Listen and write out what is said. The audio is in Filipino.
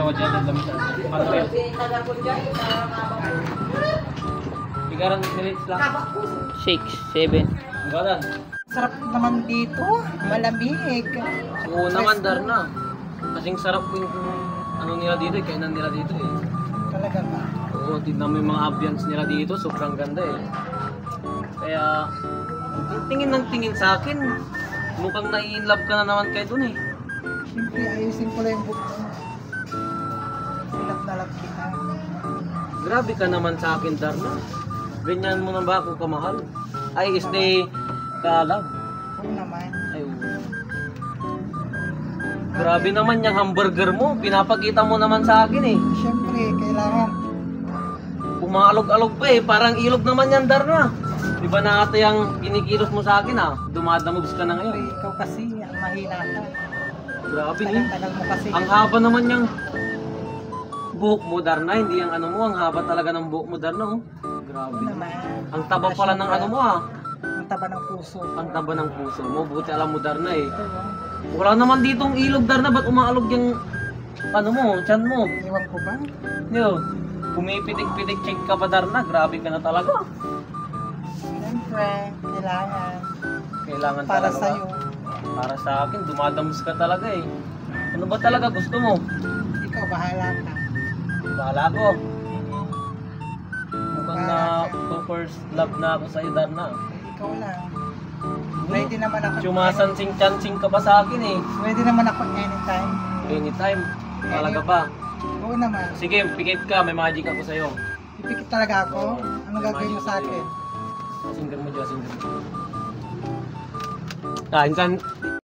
ako dyan ng lamisan. Manuel. Bigaran minutes lang. 6, 7. Galan. Sarap naman dito. Malamig. Oo naman, Darna. Kasing sarap yung ano nila dito, kainan nila dito eh. Talaga ba? Oo, tignan mo yung mga ambience nila dito, sobrang ganda eh. Kaya, tingin ng tingin sa akin. Mukhang nai-inlove ka na naman kayo dun eh. Siyempre, ayusin ko lang yung book mo. Silap na lang kita. Grabe ka naman sa akin, Darna. Ganyan mo na ba ako kamahal? Ay, stay ka-love. Oo naman. Ay, oo. Grabe naman yung hamburger mo. Pinapakita mo naman sa akin eh. Siyempre, kailangan. Umaalog-alog pa eh. Parang ilog naman yan, Darna. Di ba na ate yung kinikilos mo sa akin ah? Dumadamogs ka na Siyempre, ngayon. ikaw kasi, ang mahina ka. Grabe eh. Tagal-tagal mo kasi. Ang haba naman yung buhok mo, Darna. Hindi yung ano mo. Ang haba talaga ng buhok mo, Darna. Oh. Grabe. Oo naman. Ang taba pala ng ano mo ah. Ang taba ng puso. Ang taba ng puso mo. Buti alam mo, Darna eh. Ito, oh. Wala naman ditong ilog, Darna. Ba't umaalog yung ano mo, tiyan mo? Iwan ko ba? Yo, pumipitik-pitik check ka pa, Darna. Grabe ka na talaga. Siyempre, kailangan. Kailangan Para talaga. sa'yo. Para sa akin, dumadams ka talaga eh. Ano ba talaga gusto mo? Ikaw, bahala ka. Bahala ko. Mukhang na first love na ako sa'yo, Darna. Ikaw lang. Ready naman ako. Sumasansing-chansing ka pa sa akin eh. Ready naman ako anytime. Anytime. Talaga ba? Oo naman. Sige, pikit ka. May magic ako sa'yo. Ipikit talaga ako. Ano gagawin mo sa akin? Singer mo dyan, singer mo. Ah, insan,